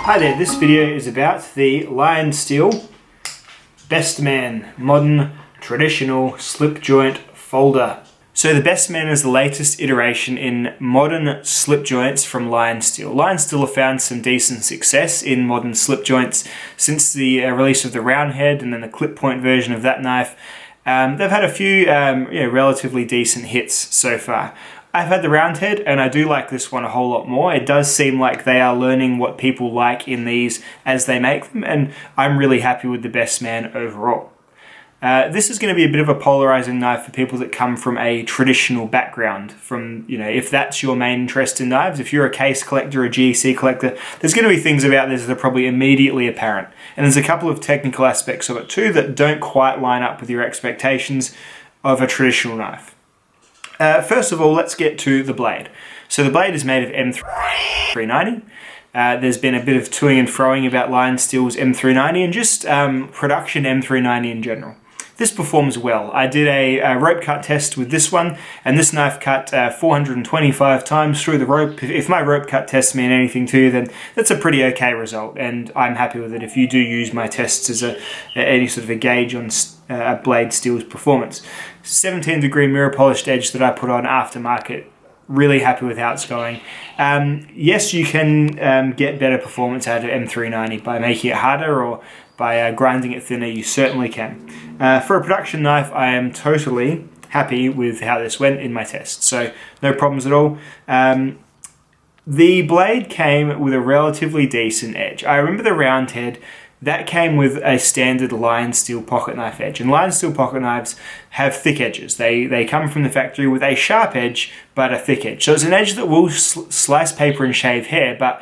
Hi there, this video is about the Lionsteel Bestman modern traditional slip joint folder. So the Bestman is the latest iteration in modern slip joints from Lionsteel. Lionsteel have found some decent success in modern slip joints since the release of the round head and then the clip point version of that knife. They've had a few relatively decent hits so far. I've had the round head and I do like this one a whole lot more. It does seem like they are learning what people like in these as they make them, and I'm really happy with the Bestman overall. This is going to be a bit of a polarizing knife for people that come from a traditional background. If that's your main interest in knives, if you're a case collector, a GC collector, there's going to be things about this that are probably immediately apparent. And there's a couple of technical aspects of it too that don't quite line up with your expectations of a traditional knife. First of all, let's get to the blade. So the blade is made of M390. There's been a bit of toing and froing about Lionsteel's M390 and just production M390 in general. This performs well. I did a rope cut test with this one, and this knife cut 425 times through the rope. If my rope cut tests mean anything to you, then that's a pretty okay result, and I'm happy with it if you do use my tests as any sort of a gauge on a blade steel's performance. 17-degree mirror polished edge that I put on aftermarket. Really happy with how it's going. Yes, you can get better performance out of M390 by making it harder or by grinding it thinner. You certainly can. For a production knife, I am totally happy with how this went in my test, so no problems at all. The blade came with a relatively decent edge. I remember the round head. That came with a standard Lionsteel pocket knife edge, and Lionsteel pocket knives have thick edges. They come from the factory with a sharp edge, but a thick edge. So it's an edge that will slice paper and shave hair, but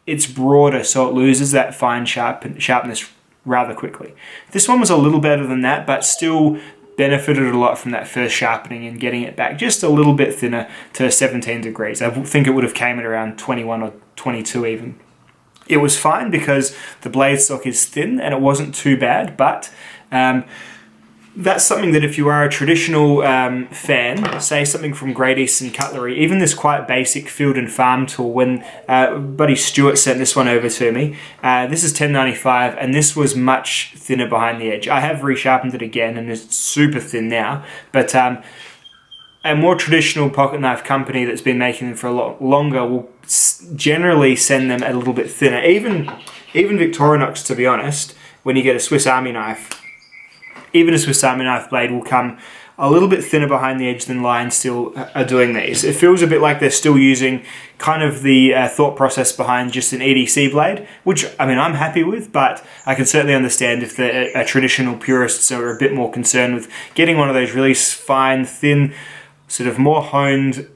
it's broader, so it loses that fine sharpness rather quickly. This one was a little better than that, but still benefited a lot from that first sharpening and getting it back just a little bit thinner to 17 degrees. I think it would have came at around 21 or 22 even. It was fine because the blade stock is thin and it wasn't too bad, but that's something that if you are a traditional fan, say something from Great Eastern Cutlery, even this quite basic field and farm tool, when buddy Stuart sent this one over to me, this is $10.95 and this was much thinner behind the edge. I have resharpened it again and it's super thin now, but a more traditional pocket knife company that's been making them for a lot longer will generally send them a little bit thinner. Even Victorinox, to be honest, when you get a Swiss Army knife, even a Swiss Army knife blade will come a little bit thinner behind the edge than Lionsteel are doing these. It feels a bit like they're still using kind of the thought process behind just an EDC blade, which, I mean, I'm happy with, but I can certainly understand if the traditional purists are a bit more concerned with getting one of those really fine, thin, sort of more honed,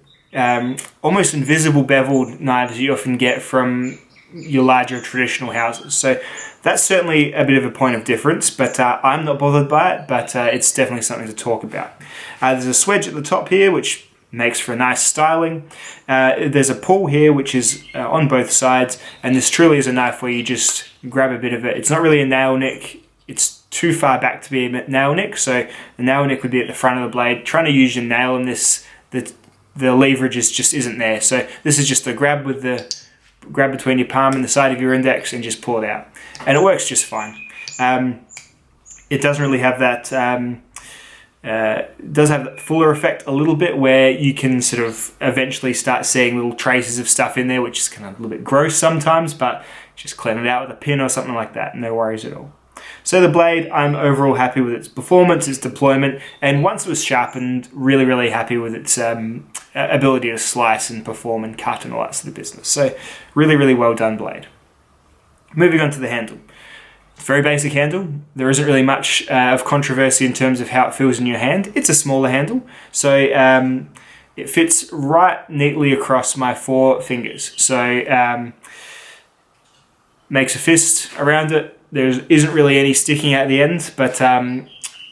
almost invisible beveled knives you often get from your larger traditional houses. So that's certainly a bit of a point of difference, but I'm not bothered by it, but it's definitely something to talk about. There's a swedge at the top here, which makes for a nice styling. There's a pull here, which is on both sides, and this truly is a knife where you just grab a bit of it. It's not really a nail nick. It's too far back to be a nail nick, so the nail nick would be at the front of the blade. Trying to use your nail in this, the leverage just isn't there. So this is just a grab between your palm and the side of your index and just pull it out. And it works just fine. It doesn't really have that, it does have that fuller effect a little bit where you can sort of eventually start seeing little traces of stuff in there, which is kind of a little bit gross sometimes, but just clean it out with a pin or something like that. No worries at all. So the blade, I'm overall happy with its performance, its deployment, and once it was sharpened, really, really happy with its ability to slice and perform and cut and all that sort of business. So really, really well done blade. Moving on to the handle. Very basic handle. There isn't really much of controversy in terms of how it feels in your hand. It's a smaller handle, so it fits right neatly across my 4 fingers. So makes a fist around it. There isn't really any sticking at the end, but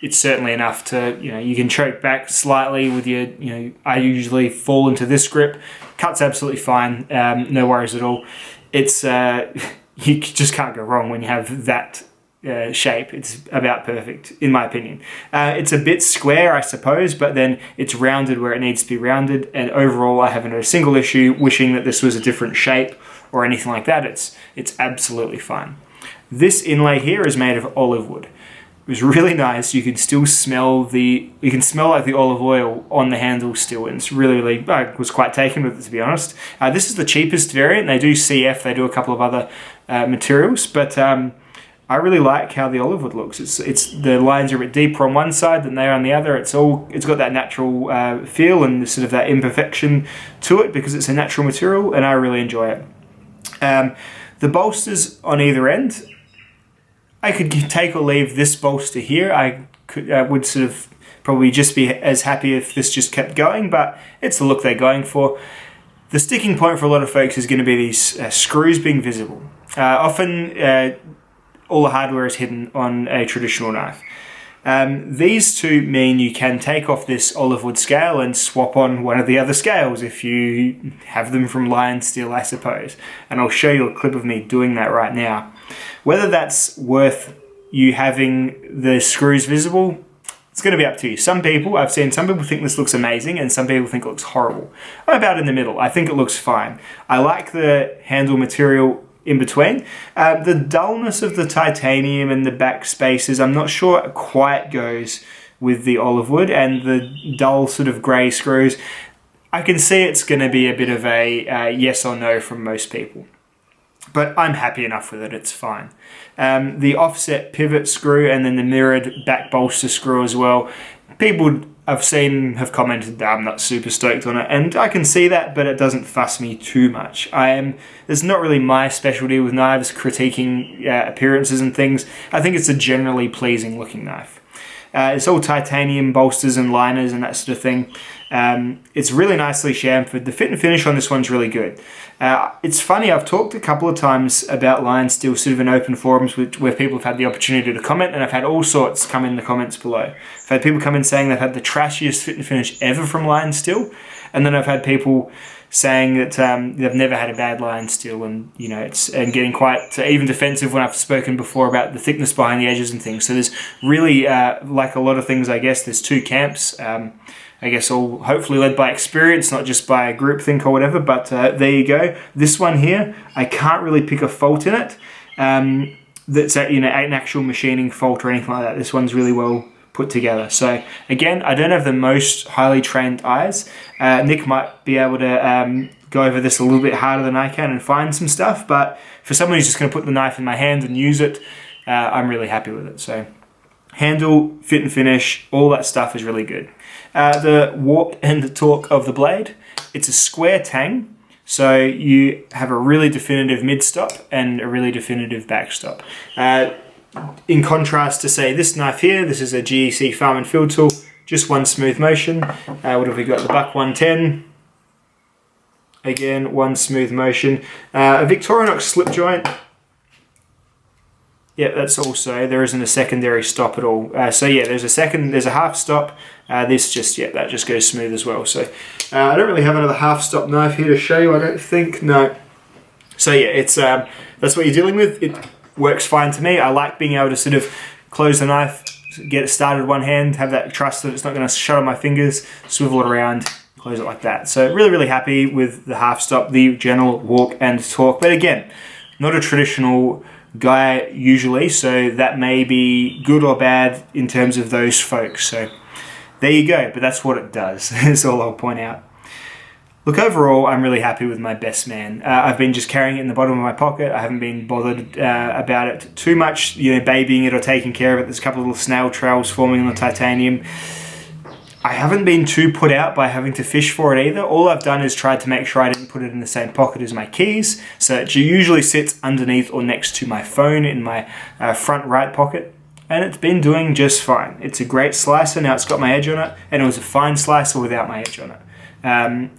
it's certainly enough to, you can choke back slightly with your, I usually fall into this grip. Cut's absolutely fine, no worries at all. It's, you just can't go wrong when you have that shape. It's about perfect, in my opinion. It's a bit square, I suppose, but then it's rounded where it needs to be rounded, and overall I haven't had a single issue wishing that this was a different shape or anything like that. It's absolutely fine. This inlay here is made of olive wood. It was really nice. You can still smell like the olive oil on the handle still, and it's really, I was quite taken with it, to be honest. This is the cheapest variant. They do CF, they do a couple of other materials, but I really like how the olive wood looks. It's the lines are a bit deeper on one side than they are on the other. It's got that natural feel and sort of that imperfection to it because it's a natural material, and I really enjoy it. The bolsters on either end, I could take or leave this bolster here. I would sort of probably just be as happy if this just kept going, but it's the look they're going for. The sticking point for a lot of folks is going to be these screws being visible. Often all the hardware is hidden on a traditional knife. These two mean you can take off this olive wood scale and swap on one of the other scales if you have them from Lionsteel, I suppose. And I'll show you a clip of me doing that right now. Whether that's worth you having the screws visible, it's going to be up to you. I've seen some people think this looks amazing and some people think it looks horrible. I'm about in the middle. I think it looks fine. I like the handle material in between. The dullness of the titanium and the back spaces, I'm not sure it quite goes with the olive wood, and the dull sort of grey screws. I can see it's going to be a bit of a yes or no from most people. But I'm happy enough with it, it's fine. The offset pivot screw and then the mirrored back bolster screw as well. People I've seen have commented that I'm not super stoked on it, and I can see that, but it doesn't fuss me too much. It's not really my specialty with knives, critiquing appearances and things. I think it's a generally pleasing looking knife. It's all titanium bolsters and liners and that sort of thing. It's really nicely chamfered. The fit and finish on this one's really good. It's funny, I've talked a couple of times about Lionsteel sort of in open forums where people have had the opportunity to comment, and I've had all sorts come in the comments below. I've had people come in saying they've had the trashiest fit and finish ever from Lionsteel, and then I've had people saying that they've never had a bad Lionsteel, and and getting quite even defensive when I've spoken before about the thickness behind the edges and things. So there's really, like a lot of things, I guess, there's two camps. I guess all hopefully led by experience, not just by groupthink or whatever, but there you go. This one here, I can't really pick a fault in it. That's an actual machining fault or anything like that. This one's really well put together. So again, I don't have the most highly trained eyes. Nick might be able to go over this a little bit harder than I can and find some stuff, but for someone who's just going to put the knife in my hand and use it, I'm really happy with it. So handle, fit and finish, all that stuff is really good. The warp and the torque of the blade, it's a square tang, so you have a really definitive mid-stop and a really definitive backstop. In contrast to, say, this knife here, this is a GEC Farm and Field tool, just one smooth motion. What have we got? The Buck 110. Again, one smooth motion. A Victorinox slip joint. Yeah, that's also, there isn't a secondary stop at all. So yeah, there's a half stop. That just goes smooth as well. So I don't really have another half stop knife here to show you, I don't think, no. So yeah, it's that's what you're dealing with. It works fine to me. I like being able to sort of close the knife, get it started one hand, have that trust that it's not going to shut on my fingers, swivel it around, close it like that. So really, really happy with the half stop, the general walk and torque. But again, not a traditional guy usually, so that may be good or bad in terms of those folks. So there you go, but that's what it does. That's all I'll point out. Look, overall, I'm really happy with my Bestman. I've been just carrying it in the bottom of my pocket. I haven't been bothered about it too much, babying it or taking care of it. There's a couple of little snail trails forming on the titanium. I haven't been too put out by having to fish for it either. All I've done is tried to make sure I didn't put it in the same pocket as my keys. So it usually sits underneath or next to my phone in my front right pocket. And it's been doing just fine. It's a great slicer. Now it's got my edge on it. And it was a fine slicer without my edge on it.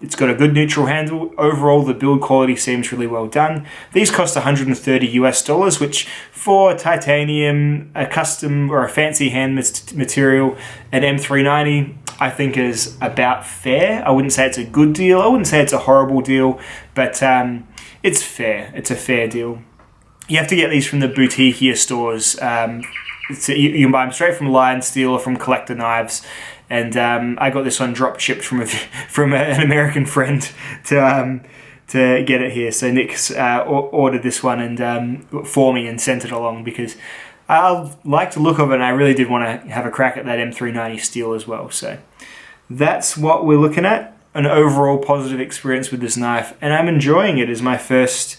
It's got a good neutral handle. Overall, the build quality seems really well done. These cost $130 US, which for titanium, a custom or a fancy hand material, an M390, I think is about fair. I wouldn't say it's a good deal. I wouldn't say it's a horrible deal, but it's fair. It's a fair deal. You have to get these from the boutiquier stores. So you can buy them straight from Lionsteel or from Collector Knives. And I got this one drop shipped from an American friend to get it here. So Nick's ordered this one and for me and sent it along because I like the look of it and I really did want to have a crack at that M390 steel as well. So that's what we're looking at. An overall positive experience with this knife, and I'm enjoying it as my first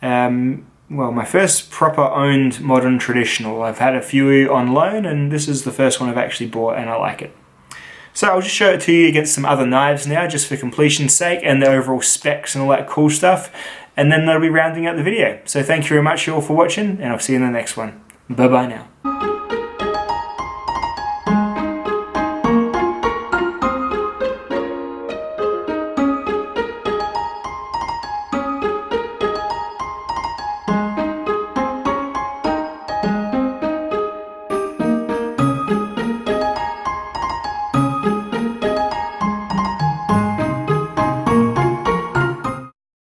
my first proper owned modern traditional. I've had a few on loan and this is the first one I've actually bought and I like it. So I'll just show it to you against some other knives now, just for completion's sake, and the overall specs and all that cool stuff. And then that'll be rounding out the video. So thank you very much all for watching, and I'll see you in the next one. Bye bye now.